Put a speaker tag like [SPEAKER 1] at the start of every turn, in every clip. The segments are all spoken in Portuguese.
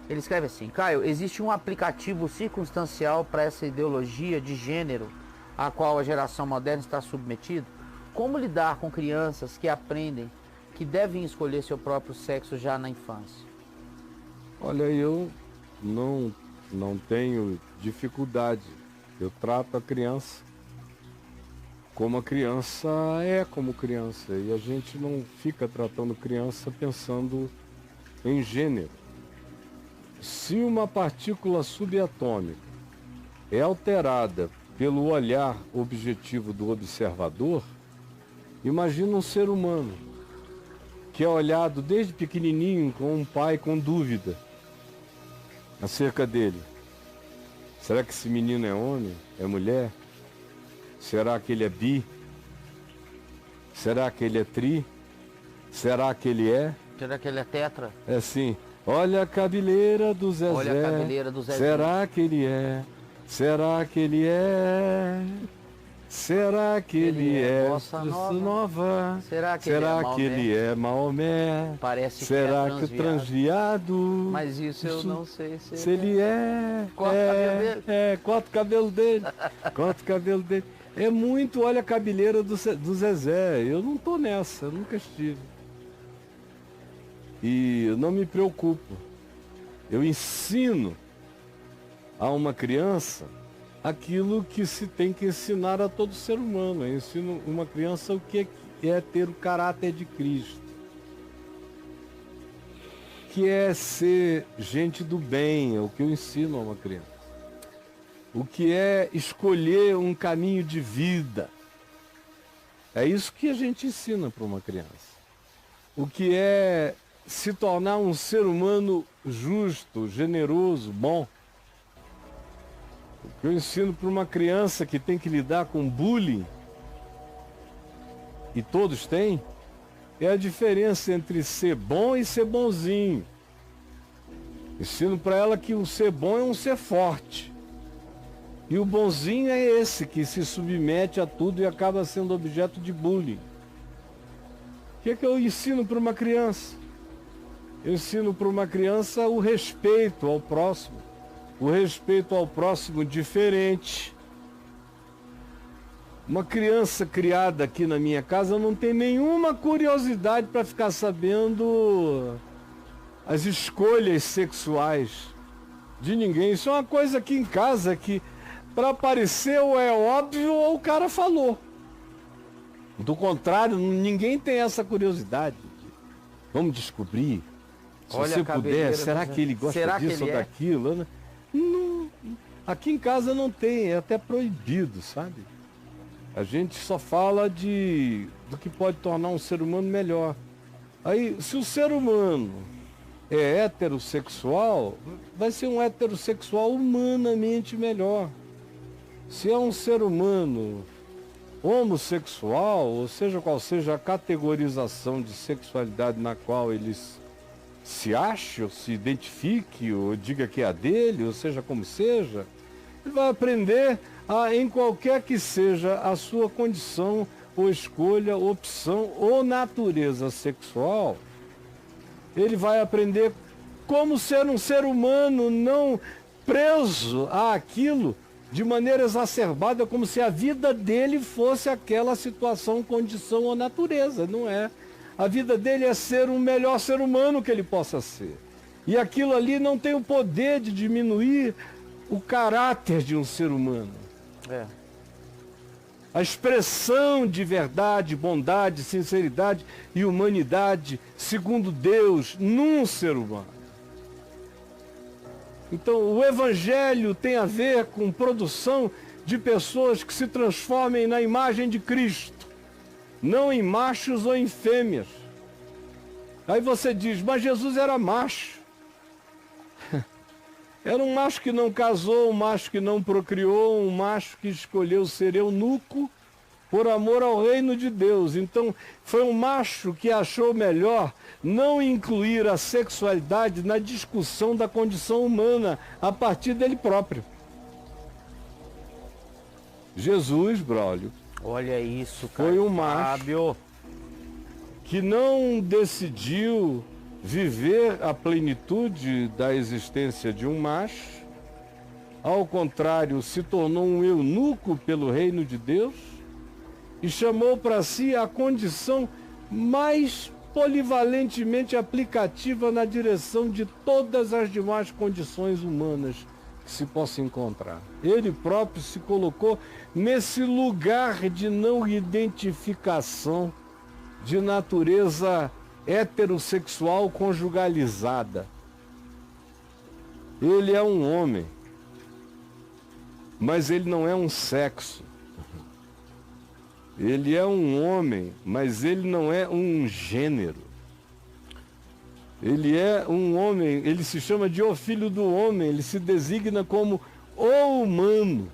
[SPEAKER 1] Ele escreve assim: Caio, existe um aplicativo circunstancial para essa ideologia de gênero a qual a geração moderna está submetida? Como lidar com crianças que aprendem que devem escolher seu próprio sexo já na infância?
[SPEAKER 2] Olha, eu não tenho dificuldade. Eu trato a criança como a criança é como criança. E a gente não fica tratando criança pensando em gênero. Se uma partícula subatômica é alterada pelo olhar objetivo do observador, imagina um ser humano que é olhado desde pequenininho com um pai com dúvida acerca dele. Será que esse menino é homem? É mulher? Será que ele é bi? Será que ele é tri? Será que ele é?
[SPEAKER 1] Será que ele é tetra?
[SPEAKER 2] É assim, olha a cabeleira do Zezé.
[SPEAKER 1] Olha a cabeleira do Zezé.
[SPEAKER 2] Será que ele é? Será que ele é? Será que ele é
[SPEAKER 1] bossa
[SPEAKER 2] nova?
[SPEAKER 1] Será que
[SPEAKER 2] ele é Maomé?
[SPEAKER 1] Parece
[SPEAKER 2] Será
[SPEAKER 1] que é
[SPEAKER 2] que o transviado?
[SPEAKER 1] Mas isso eu não sei
[SPEAKER 2] se ele é.
[SPEAKER 1] Corta o cabelo dele.
[SPEAKER 2] Corta o cabelo dele. Corta o cabelo dele. É muito, olha a cabeleira do Zezé. Eu não tô nessa, eu nunca estive. E eu não me preocupo. Eu ensino a uma criança aquilo que se tem que ensinar a todo ser humano. Eu ensino uma criança o que é ter o caráter de Cristo, que é ser gente do bem, é o que eu ensino a uma criança. O que é escolher um caminho de vida. É isso que a gente ensina para uma criança. O que é se tornar um ser humano justo, generoso, bom. O que eu ensino para uma criança que tem que lidar com bullying, e todos têm, é a diferença entre ser bom e ser bonzinho. Ensino para ela que o ser bom é um ser forte. E o bonzinho é esse que se submete a tudo e acaba sendo objeto de bullying. O que é que eu ensino para uma criança? Eu ensino para uma criança o respeito ao próximo. O respeito ao próximo diferente. Uma criança criada aqui na minha casa não tem nenhuma curiosidade para ficar sabendo as escolhas sexuais de ninguém. Isso é uma coisa aqui em casa que, para parecer, ou é óbvio ou o cara falou. Do contrário, ninguém tem essa curiosidade. Vamos descobrir. Se
[SPEAKER 1] Olha
[SPEAKER 2] você puder, será que ele gosta disso ou daquilo? Né? Não, aqui em casa não tem, é até proibido, sabe? A gente só fala do que pode tornar um ser humano melhor. Aí, se o ser humano é heterossexual, vai ser um heterossexual humanamente melhor. Se é um ser humano homossexual, ou seja qual seja a categorização de sexualidade na qual eles se ache, ou se identifique, ou diga que é a dele, ou seja como seja, ele vai aprender em qualquer que seja a sua condição, ou escolha, opção, ou natureza sexual, ele vai aprender como ser um ser humano não preso àquilo de maneira exacerbada, como se a vida dele fosse aquela situação, condição ou natureza. Não é. A vida dele é ser o melhor ser humano que ele possa ser. E aquilo ali não tem o poder de diminuir o caráter de um ser humano. A expressão de verdade, bondade, sinceridade e humanidade, segundo Deus, num ser humano. Então, o Evangelho tem a ver com produção de pessoas que se transformem na imagem de Cristo, não em machos ou em fêmeas. Aí você diz, mas Jesus era macho. Era um macho que não casou, um macho que não procriou, um macho que escolheu ser eunuco por amor ao reino de Deus. Então, foi um macho que achou melhor não incluir a sexualidade na discussão da condição humana a partir dele próprio. Jesus, Braulio,
[SPEAKER 1] olha isso, cara.
[SPEAKER 2] foi um macho que não decidiu viver a plenitude da existência de um macho. Ao contrário, se tornou um eunuco pelo reino de Deus e chamou para si a condição mais polivalentemente aplicativa na direção de todas as demais condições humanas que se possa encontrar. Ele próprio se colocou nesse lugar de não identificação de natureza heterossexual conjugalizada. Ele é um homem, mas ele não é um sexo. Ele é um homem, mas ele não é um gênero. Ele é um homem, ele se chama de o filho do homem, ele se designa como o humano.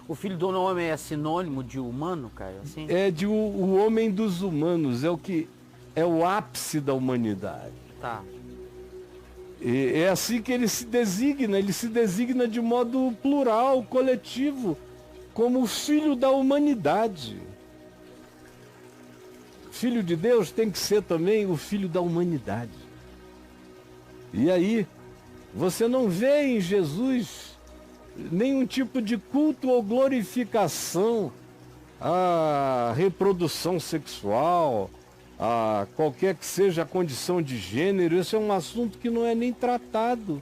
[SPEAKER 1] O filho do homem é sinônimo de humano, Caio? Assim?
[SPEAKER 2] É de o homem dos humanos, é o ápice da humanidade.
[SPEAKER 1] Tá.
[SPEAKER 2] É assim que ele se designa de modo plural, coletivo, como o filho da humanidade. Filho de Deus tem que ser também o filho da humanidade. E aí, você não vê em Jesus nenhum tipo de culto ou glorificação à reprodução sexual, a qualquer que seja a condição de gênero. Esse é um assunto que não é nem tratado.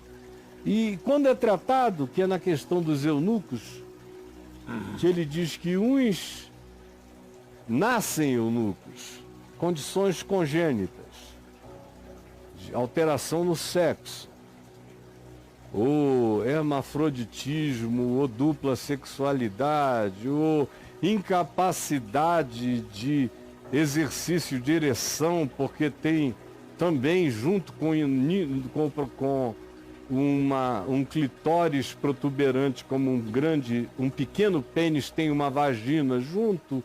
[SPEAKER 2] E quando é tratado, que é na questão dos eunucos, que ele diz que uns nascem eunucos, condições congênitas, de alteração no sexo, ou hermafroditismo, ou dupla sexualidade, ou incapacidade de exercício de ereção, porque tem também junto com um clitóris protuberante, como um pequeno pênis tem uma vagina junto,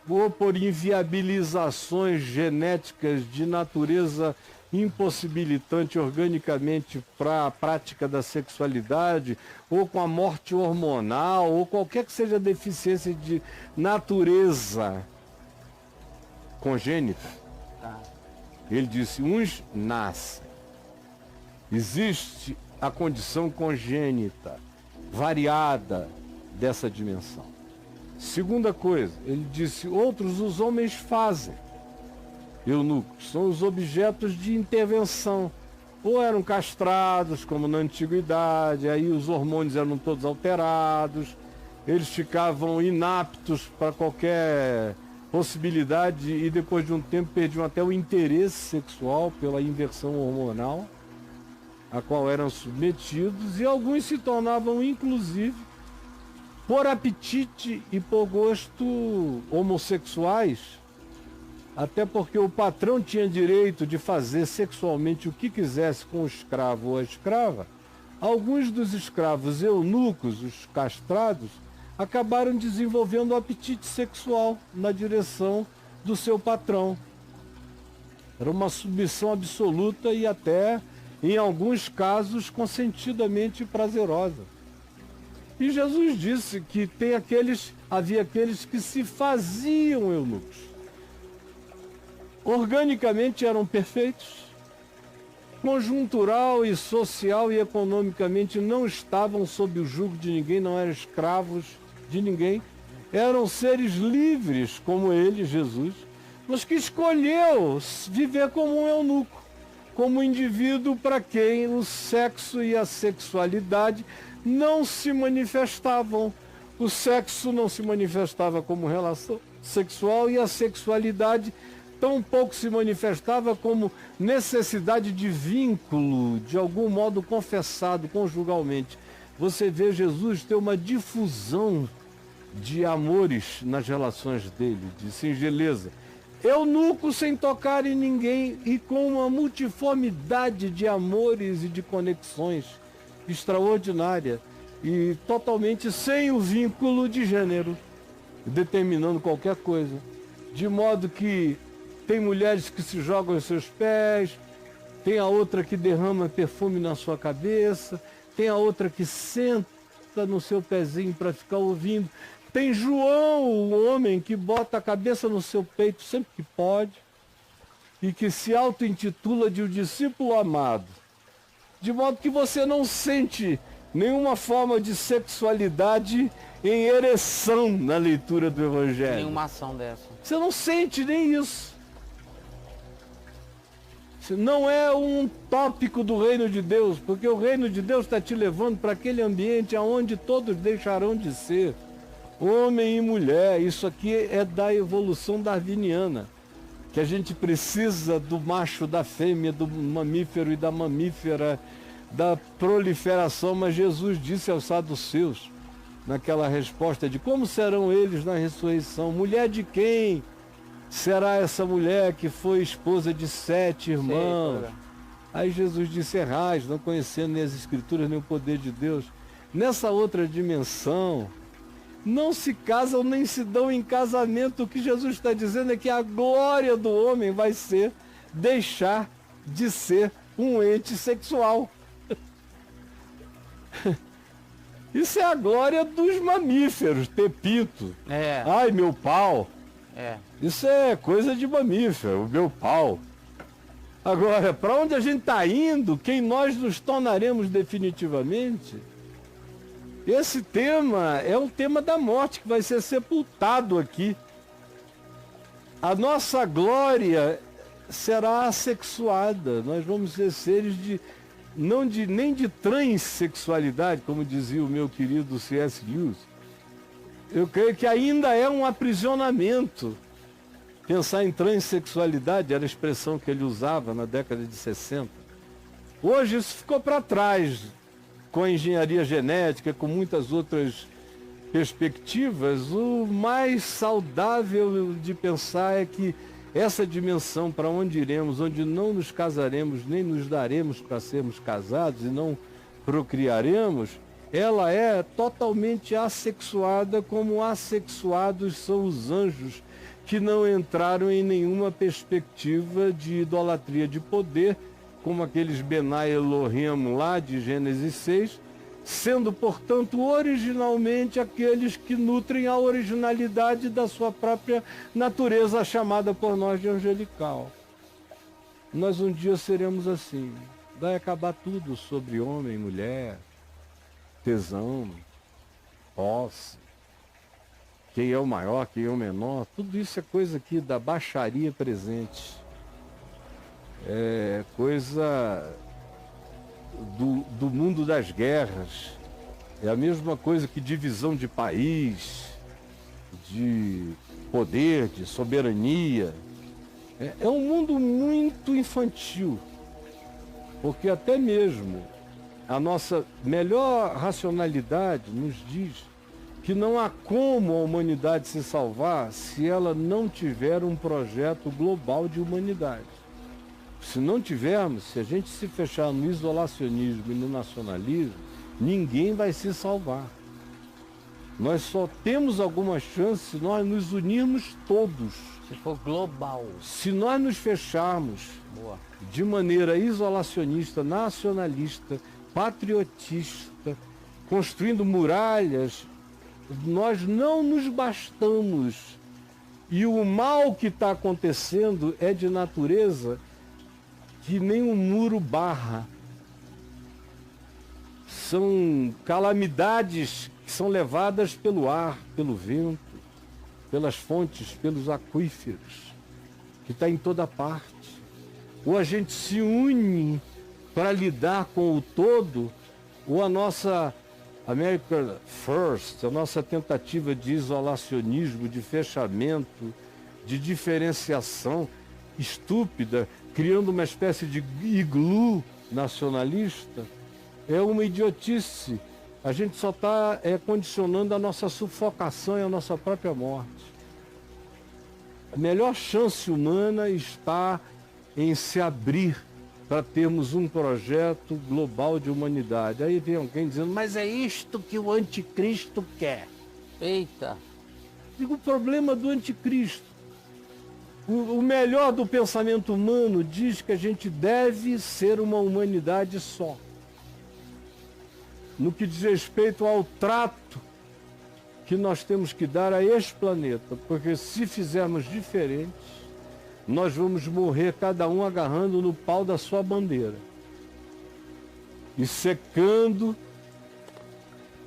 [SPEAKER 2] ou por inviabilizações genéticas de natureza impossibilitante organicamente para a prática da sexualidade, ou com a morte hormonal, ou qualquer que seja a deficiência de natureza congênita. Ele disse, uns nascem. Existe a condição congênita, variada dessa dimensão. Segunda coisa, ele disse, outros os homens fazem. Eunucos são os objetos de intervenção. Ou eram castrados, como na antiguidade, aí os hormônios eram todos alterados, eles ficavam inaptos para qualquer possibilidade e depois de um tempo perdiam até o interesse sexual pela inversão hormonal a qual eram submetidos, e alguns se tornavam, inclusive, por apetite e por gosto, homossexuais, até porque o patrão tinha direito de fazer sexualmente o que quisesse com o escravo ou a escrava. Alguns dos escravos eunucos, os castrados, acabaram desenvolvendo o apetite sexual na direção do seu patrão. Era uma submissão absoluta e até, em alguns casos, consentidamente prazerosa. E Jesus disse que havia aqueles que se faziam eunucos. Organicamente eram perfeitos, conjuntural e social e economicamente não estavam sob o jugo de ninguém, não eram escravos de ninguém, eram seres livres como ele, Jesus, mas que escolheu viver como um eunuco, como um indivíduo para quem o sexo e a sexualidade não se manifestavam. O sexo não se manifestava como relação sexual e a sexualidade tão pouco se manifestava como necessidade de vínculo, de algum modo confessado conjugalmente. Você vê Jesus ter uma difusão de amores nas relações dele, de singeleza. Eunuco sem tocar em ninguém e com uma multiformidade de amores e de conexões extraordinária e totalmente sem o vínculo de gênero, determinando qualquer coisa. De modo que tem mulheres que se jogam aos seus pés, tem a outra que derrama perfume na sua cabeça, tem a outra que senta no seu pezinho para ficar ouvindo. Tem João, o homem que bota a cabeça no seu peito sempre que pode. e que se auto-intitula de um discípulo amado, de modo que você não sente nenhuma forma de sexualidade em ereção na leitura do Evangelho.
[SPEAKER 1] Nenhuma ação dessa.
[SPEAKER 2] Você não sente nem isso. Não é um tópico do reino de Deus, porque o reino de Deus está te levando para aquele ambiente onde todos deixarão de ser homem e mulher. Isso aqui é da evolução darwiniana, que a gente precisa do macho, da fêmea, do mamífero e da mamífera, da proliferação. Mas Jesus disse aos saduceus, naquela resposta de como serão eles na ressurreição, mulher de quem será essa mulher que foi esposa de 7 irmãos? Aí Jesus disse, errais, não conhecendo nem as escrituras, nem o poder de Deus. Nessa outra dimensão, não se casam nem se dão em casamento. O que Jesus está dizendo é que a glória do homem vai ser deixar de ser um ente sexual. Isso é a glória dos mamíferos, ter pinto. Ai, meu pau. Isso é coisa de mamífero, o meu pau. Agora, para onde a gente está indo, quem nós nos tornaremos definitivamente, esse tema é um tema da morte que vai ser sepultado aqui. A nossa glória será assexuada. Nós vamos ser seres nem de transexualidade, como dizia o meu querido C.S. Lewis. Eu creio que ainda é um aprisionamento. Pensar em transexualidade era a expressão que ele usava na década de 60. Hoje isso ficou para trás, com a engenharia genética, com muitas outras perspectivas. O mais saudável de pensar é que essa dimensão para onde iremos, onde não nos casaremos, nem nos daremos para sermos casados e não procriaremos, ela é totalmente assexuada, como assexuados são os anjos que não entraram em nenhuma perspectiva de idolatria de poder, como aqueles Benai Elohim lá de Gênesis 6, sendo, portanto, originalmente aqueles que nutrem a originalidade da sua própria natureza, chamada por nós de angelical. Nós um dia seremos assim. Vai acabar tudo sobre homem, mulher, tesão, posse, quem é o maior, quem é o menor. Tudo isso é coisa aqui da baixaria presente. É coisa do mundo das guerras. É a mesma coisa que divisão de país, de poder, de soberania. É um mundo muito infantil, porque até mesmo a nossa melhor racionalidade nos diz que não há como a humanidade se salvar se ela não tiver um projeto global de humanidade. Se não tivermos, se a gente se fechar no isolacionismo e no nacionalismo, ninguém vai se salvar. Nós só temos alguma chance se nós nos unirmos todos.
[SPEAKER 1] Se for global.
[SPEAKER 2] Se nós nos fecharmos de maneira isolacionista, nacionalista, patriotista, construindo muralhas, nós não nos bastamos. E o mal que está acontecendo é de natureza que nem um muro barra. São calamidades que são levadas pelo ar, pelo vento, pelas fontes, pelos aquíferos, que está em toda parte. Ou a gente se une para lidar com o todo, ou a nossa America First, a nossa tentativa de isolacionismo, de fechamento, de diferenciação estúpida, criando uma espécie de iglu nacionalista, é uma idiotice. A gente só está condicionando a nossa sufocação e a nossa própria morte. A melhor chance humana está em se abrir para termos um projeto global de humanidade. Aí vem alguém dizendo, mas é isto que o anticristo quer.
[SPEAKER 1] Eita!
[SPEAKER 2] Digo, o problema do anticristo. O melhor do pensamento humano diz que a gente deve ser uma humanidade só. No que diz respeito ao trato que nós temos que dar a este planeta, porque se fizermos diferente, nós vamos morrer cada um agarrando no pau da sua bandeira. E secando,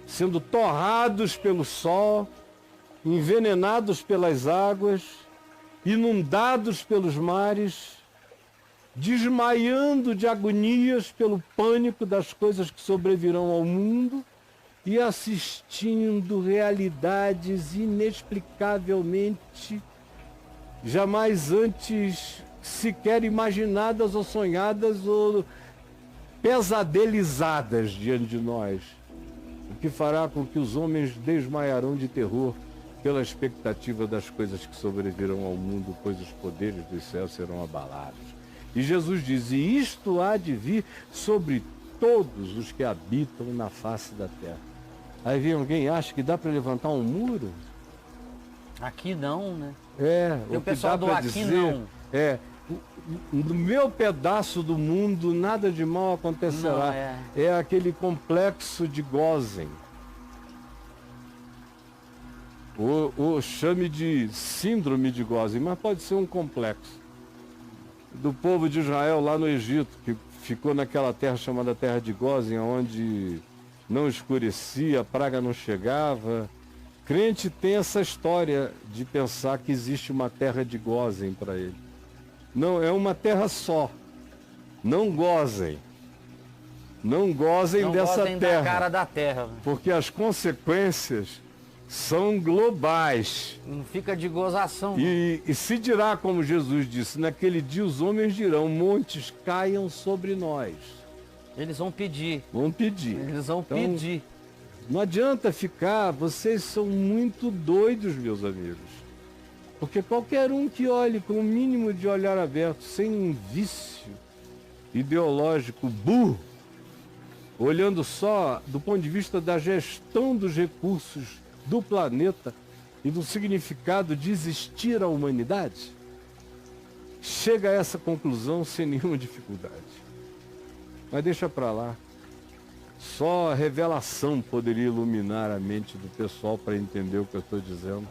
[SPEAKER 2] sendo torrados pelo sol, envenenados pelas águas, inundados pelos mares, desmaiando de agonias pelo pânico das coisas que sobrevirão ao mundo e assistindo realidades inexplicavelmente jamais antes sequer imaginadas ou sonhadas ou pesadelizadas diante de nós, o que fará com que os homens desmaiarão de terror pela expectativa das coisas que sobrevirão ao mundo, pois os poderes dos céus serão abalados. E Jesus diz, e isto há de vir sobre todos os que habitam na face da terra. Aí vem alguém acha que dá para levantar um muro?
[SPEAKER 1] Aqui não, né?
[SPEAKER 2] O pessoal do aqui não. No meu pedaço do mundo nada de mal acontecerá. Não, é aquele complexo de Gósen. Ou chame de síndrome de Gósen, mas pode ser um complexo. Do povo de Israel lá no Egito, que ficou naquela terra chamada Terra de Gósen, onde não escurecia, a praga não chegava. Crente tem essa história de pensar que existe uma terra de Gósen para ele. Não, é uma terra só. Não gozem. Não gozem dessa terra. Da
[SPEAKER 1] cara da terra.
[SPEAKER 2] Porque as consequências são globais.
[SPEAKER 1] Não fica de gozação.
[SPEAKER 2] E se dirá, como Jesus disse, naquele dia os homens dirão, montes caiam sobre nós.
[SPEAKER 1] Eles vão pedir.
[SPEAKER 2] Vão pedir.
[SPEAKER 1] Eles vão pedir.
[SPEAKER 2] Não adianta ficar, vocês são muito doidos, meus amigos. Porque qualquer um que olhe com o mínimo de olhar aberto, sem um vício ideológico burro, olhando só do ponto de vista da gestão dos recursos do planeta e do significado de existir a humanidade, chega a essa conclusão sem nenhuma dificuldade. Mas deixa para lá. Só a revelação poderia iluminar a mente do pessoal para entender o que eu estou dizendo.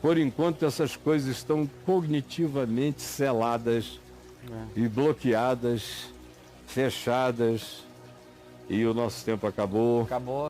[SPEAKER 2] Por enquanto, essas coisas estão cognitivamente seladas e bloqueadas, fechadas, e o nosso tempo acabou.
[SPEAKER 1] Acabou.